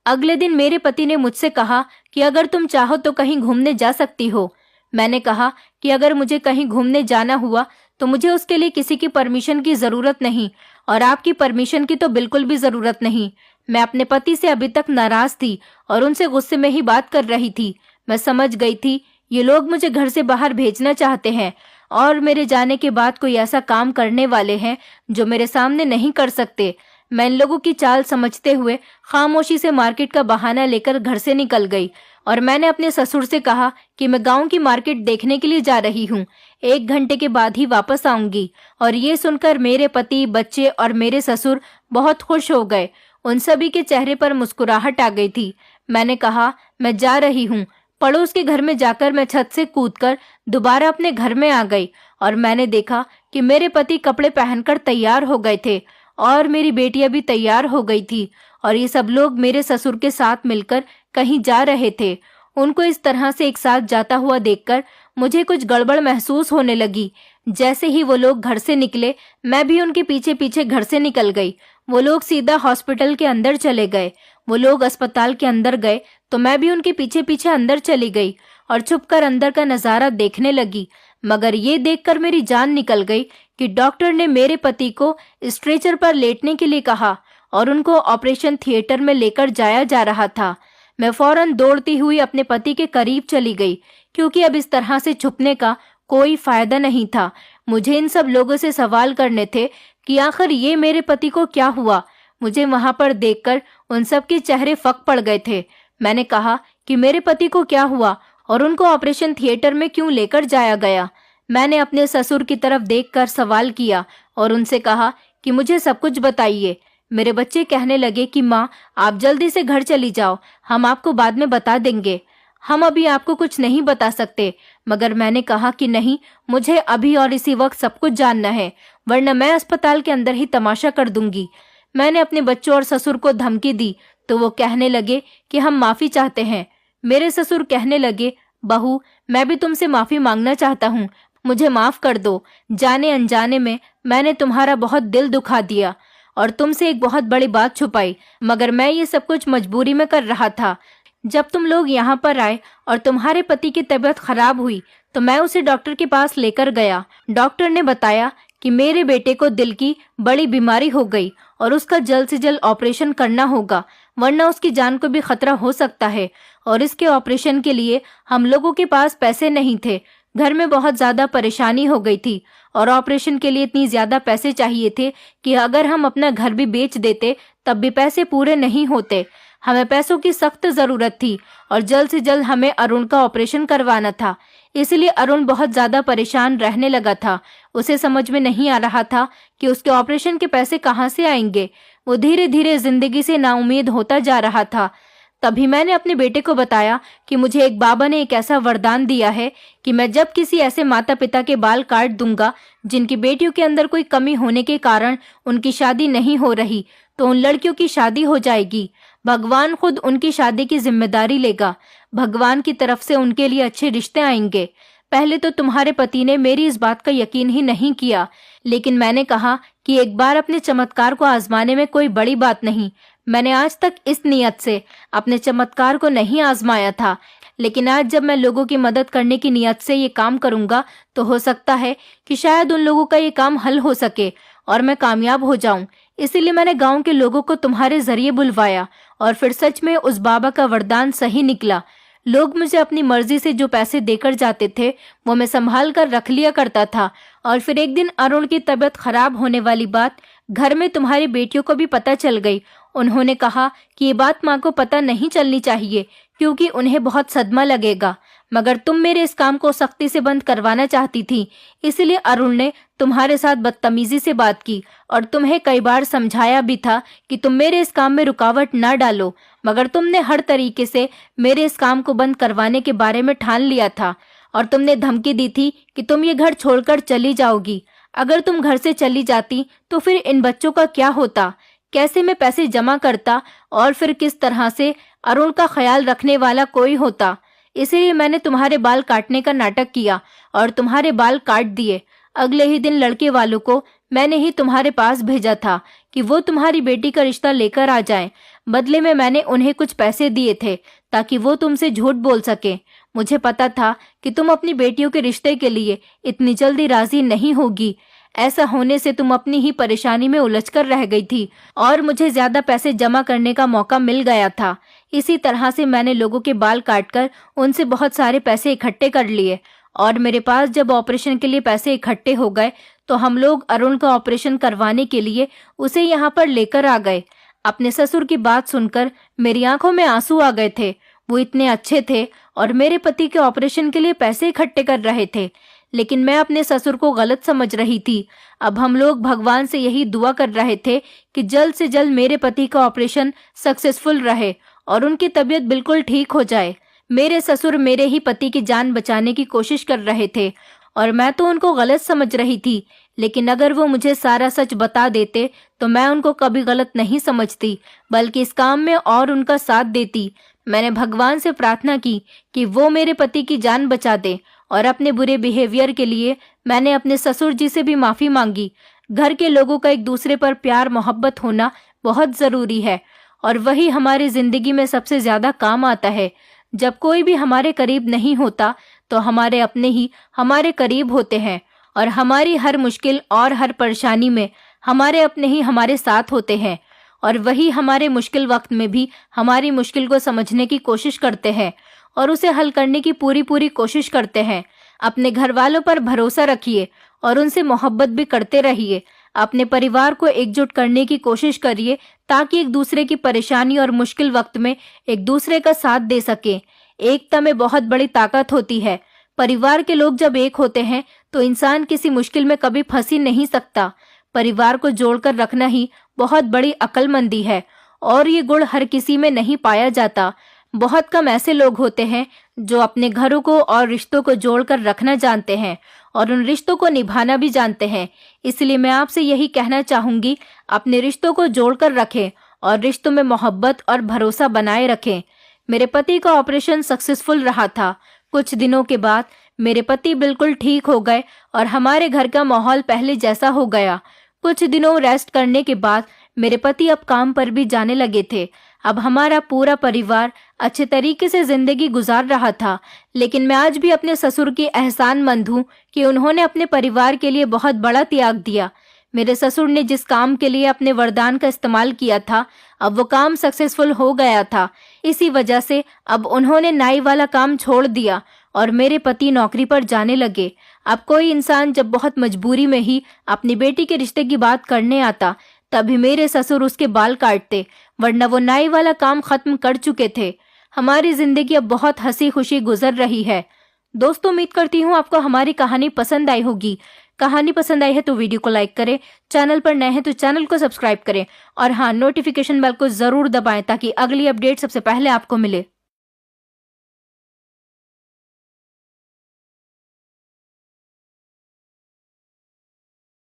अगले दिन मेरे पति ने मुझसे कहा कि अगर तुम चाहो तो कहीं घूमने जा सकती हो। मैंने कहा कि अगर मुझे कहीं घूमने जाना हुआ तो मुझे उसके लिए किसी की परमिशन की जरूरत नहीं, और आपकी परमिशन की तो बिल्कुल भी जरूरत नहीं। मैं अपने पति से अभी तक नाराज थी और उनसे गुस्से में ही बात कर रही थी। मैं समझ गई थी ये लोग मुझे घर से बाहर भेजना चाहते हैं और मेरे जाने के बाद कोई ऐसा काम करने वाले हैं जो मेरे सामने नहीं कर सकते। मैं इन लोगों की चाल समझते हुए खामोशी से मार्केट का बहाना लेकर घर से निकल गई और मैंने अपने ससुर से कहा कि मैं गांव की मार्केट देखने के लिए जा रही हूँ, 1 घंटे के बाद ही वापस आऊंगी। और ये सुनकर मेरे पति, बच्चे और मेरे ससुर बहुत खुश हो गए। उन सभी के चेहरे पर मुस्कुराहट आ गई थी। मैंने कहा, मैं जा रही हूँ। पड़ोस के घर में जाकर मैं छत से कूदकर दोबारा अपने घर में आ गई और मैंने देखा कि मेरे पति कपड़े पहनकर तैयार हो गए थे और मेरी बेटियां भी तैयार हो गई थी और ये सब लोग मेरे ससुर के साथ मिलकर कहीं जा रहे थे। उनको इस तरह से एक साथ जाता हुआ देखकर मुझे कुछ गड़बड़ महसूस होने लगी। जैसे ही वो लोग घर से निकले, मैं भी उनके पीछे पीछे घर से निकल गई। वो लोग सीधा हॉस्पिटल के अंदर चले गए। वो लोग अस्पताल के अंदर गए तो मैं भी उनके पीछे पीछे अंदर चली गई और छुपकर अंदर का नजारा देखने लगी। मगर ये देखकर मेरी जान निकल गई कि डॉक्टर ने मेरे पति को स्ट्रेचर पर लेटने के लिए कहा और उनको ऑपरेशन थिएटर में लेकर जाया जा रहा था। मैं फौरन दौड़ती हुई अपने पति के करीब चली गई, क्योंकि अब इस तरह से छुपने का कोई फायदा नहीं था। मुझे इन सब लोगों से सवाल करने थे कि आखिर ये मेरे पति को क्या हुआ। मुझे वहां पर देखकर उन सब के चेहरे फक पड़ गए थे। मैंने कहा कि मेरे पति को क्या हुआ और उनको ऑपरेशन थिएटर में क्यों लेकर जाया गया। मैंने अपने ससुर की तरफ देखकर सवाल किया और उनसे कहा कि मुझे सब कुछ बताइए। मेरे बच्चे कहने लगे कि माँ, आप जल्दी से घर चली जाओ, हम आपको बाद में बता देंगे, हम अभी आपको कुछ नहीं बता सकते। मगर मैंने कहा कि नहीं, मुझे अभी और इसी वक्त सब कुछ जानना है, वरना मैं अस्पताल के अंदर ही तमाशा कर दूंगी। मैंने अपने बच्चों और ससुर को धमकी दी तो वो कहने लगे कि हम माफी चाहते हैं। मेरे ससुर कहने लगे, बहू, मैं भी तुमसे माफी मांगना चाहता हूँ, मुझे माफ कर दो। जाने अनजाने में मैंने तुम्हारा बहुत दिल दुखा दिया और तुमसे एक बहुत बड़ी बात छुपाई, मगर मैं ये सब कुछ मजबूरी में कर रहा था। जब तुम लोग यहाँ पर आए और तुम्हारे पति की तबीयत खराब हुई तो मैं उसे डॉक्टर के पास लेकर गया। डॉक्टर ने बताया कि मेरे बेटे को दिल की बड़ी बीमारी हो गई और उसका जल्द से जल्द ऑपरेशन करना होगा, वरना उसकी जान को भी खतरा हो सकता है। और इसके ऑपरेशन के लिए हम लोगों के पास पैसे नहीं थे। घर में बहुत ज्यादा परेशानी हो गई थी और ऑपरेशन के लिए इतनी ज्यादा पैसे चाहिए थे कि अगर हम अपना घर भी बेच देते तब भी पैसे पूरे नहीं होते। हमें पैसों की सख्त जरूरत थी और जल्द से जल्द हमें अरुण का ऑपरेशन करवाना था। इसलिए अरुण बहुत ज्यादा परेशान रहने लगा था। उसे समझ में नहीं आ रहा था कि उसके ऑपरेशन के पैसे कहाँ से आएंगे। वो धीरे धीरे जिंदगी से नाउम्मीद होता जा रहा था। तभी मैंने अपने बेटे को बताया कि मुझे एक बाबा ने एक ऐसा वरदान दिया है कि मैं जब किसी ऐसे माता पिता के बाल काट दूंगा जिनकी बेटियों के अंदर कोई कमी होने के कारण उनकी शादी नहीं हो रही, तो उन लड़कियों की शादी हो जाएगी। भगवान खुद उनकी शादी की जिम्मेदारी लेगा। भगवान की तरफ से उनके लिए अच्छे रिश्ते आएंगे। पहले तो तुम्हारे पति ने मेरी इस बात का यकीन ही नहीं किया, लेकिन मैंने कहा कि एक बार अपने चमत्कार को आजमाने में कोई बड़ी बात नहीं। मैंने आज तक इस नियत से अपने चमत्कार को नहीं आजमाया था, लेकिन आज जब मैं लोगों की मदद करने की नियत से ये काम करूंगा तो हो सकता है कि शायद उन लोगों का ये काम हल हो सके और मैं कामयाब हो जाऊं। इसीलिए मैंने गांव के लोगों को तुम्हारे जरिए बुलवाया और फिर सच में उस बाबा का वरदान सही निकला। लोग मुझे अपनी मर्जी से जो पैसे देकर जाते थे वो मैं संभाल कर रख लिया करता था। और फिर एक दिन अरुण की तबीयत खराब होने वाली बात घर में तुम्हारी बेटियों को भी पता चल गई। उन्होंने कहा कि ये बात माँ को पता नहीं चलनी चाहिए क्योंकि उन्हें बहुत सदमा लगेगा, मगर तुम मेरे इस काम को सख्ती से बंद करवाना चाहती थी। इसलिए अरुण ने तुम्हारे साथ बदतमीजी से बात की और तुम्हें कई बार समझाया भी था कि तुम मेरे इस काम में रुकावट ना डालो, मगर तुमने हर तरीके से मेरे इस काम को बंद करवाने के बारे में ठान लिया था और तुमने धमकी दी थी कि तुम ये घर छोड़कर चली जाओगी। अगर तुम घर से चली जाती तो फिर इन बच्चों का क्या होता, कैसे मैं पैसे जमा करता और फिर किस तरह से अरुण का ख्याल रखने वाला कोई होता। इसीलिए मैंने तुम्हारे बाल काटने का नाटक किया और तुम्हारे बाल काट दिए। अगले ही दिन लड़के वालों को मैंने ही तुम्हारे पास भेजा था कि वो तुम्हारी बेटी का रिश्ता लेकर आ जाएं, बदले में मैंने उन्हें कुछ पैसे दिए थे ताकि वो तुमसे झूठ बोल सके। मुझे पता था कि तुम अपनी बेटियों के रिश्ते के लिए इतनी जल्दी राजी नहीं होगी। ऐसा होने से तुम अपनी ही परेशानी में उलझकर रह गई थी और मुझे ज्यादा पैसे जमा करने का मौका मिल गया था। इसी तरह से मैंने लोगों के बाल काटकर उनसे बहुत सारे पैसे इकट्ठे कर लिए और मेरे पास जब ऑपरेशन के लिए पैसे इकट्ठे हो गए तो हम लोग अरुण का ऑपरेशन करवाने के लिए उसे यहाँ पर लेकर आ गए। अपने ससुर की बात सुनकर मेरी आंखों में आंसू आ गए थे। वो इतने अच्छे थे और मेरे पति के ऑपरेशन के लिए पैसे इकट्ठे कर रहे थे, लेकिन मैं अपने ससुर को गलत समझ रही थी। अब हम लोग भगवान से यही दुआ कर रहे थे कि जल्द से जल्द मेरे पति का ऑपरेशन सक्सेसफुल रहे और उनकी तबीयत बिल्कुल ठीक हो जाए। मेरे ससुर मेरे ही पति की जान बचाने की कोशिश कर रहे थे और मैं तो उनको गलत समझ रही थी, लेकिन अगर वो मुझे सारा सच बता देते तो मैं उनको कभी गलत नहीं समझती, बल्कि इस काम में और उनका साथ देती। मैंने भगवान से प्रार्थना की कि वो मेरे पति की जान बचा दे और अपने बुरे बिहेवियर के लिए मैंने अपने ससुर जी से भी माफी मांगी। घर के लोगों का एक दूसरे पर प्यार मोहब्बत होना बहुत जरूरी है और वही हमारी जिंदगी में सबसे ज्यादा काम आता है। जब कोई भी हमारे करीब नहीं होता तो हमारे अपने ही हमारे करीब होते हैं और हमारी हर मुश्किल और हर परेशानी में हमारे अपने ही हमारे साथ होते हैं और वही हमारे मुश्किल वक्त में भी हमारी मुश्किल को समझने की कोशिश करते हैं और उसे हल करने की पूरी कोशिश करते हैं। अपने घर वालों पर भरोसा रखिए और उनसे मोहब्बत भी करते रहिए। अपने परिवार को एकजुट करने की कोशिश करिए ताकि एक दूसरे की परेशानी और मुश्किल वक्त में एक दूसरे का साथ दे सके। एकता में बहुत बड़ी ताकत होती है। परिवार के लोग जब एक होते हैं तो इंसान किसी मुश्किल में कभी फंस ही नहीं सकता। परिवार को जोड़कर रखना ही बहुत बड़ी अक्लमंदी है और ये गुण हर किसी में नहीं पाया जाता। बहुत कम ऐसे लोग होते हैं जो अपने घरों को और रिश्तों को जोड़कर रखना जानते हैं और उन रिश्तों को निभाना भी जानते हैं। इसलिए मैं आपसे यही कहना चाहूंगी, अपने रिश्तों को जोड़कर रखें और रिश्तों में मोहब्बत और भरोसा बनाए रखें। मेरे पति का ऑपरेशन सक्सेसफुल रहा था। कुछ दिनों के बाद मेरे पति बिल्कुल ठीक हो गए और हमारे घर का माहौल पहले जैसा हो गया। कुछ दिनों रेस्ट करने के बाद मेरे पति अब काम पर भी जाने लगे थे। अब हमारा पूरा परिवार अच्छे तरीके से जिंदगी गुजार रहा था, लेकिन मैं आज भी अपने ससुर की एहसानमंद हूँ कि उन्होंने अपने परिवार के लिए बहुत बड़ा त्याग दिया। मेरे ससुर ने जिस काम के लिए अपने वरदान का इस्तेमाल किया था, अब वो काम सक्सेसफुल हो गया था। इसी वजह से अब उन्होंने नाई वाला काम छोड़ दिया और मेरे पति नौकरी पर जाने लगे। अब कोई इंसान जब बहुत मजबूरी में ही अपनी बेटी के रिश्ते की बात करने आता, तभी मेरे ससुर उसके बाल काटते, वरना वो नाई वाला काम खत्म कर चुके थे। हमारी जिंदगी अब बहुत हंसी खुशी गुजर रही है। दोस्तों, उम्मीद करती हूँ आपको हमारी कहानी पसंद आई होगी। कहानी पसंद आई है तो वीडियो को लाइक करें, चैनल पर नए हैं तो चैनल को सब्सक्राइब करें और हाँ, नोटिफिकेशन बेल को जरूर दबाएं ताकि अगली अपडेट सबसे पहले आपको मिले।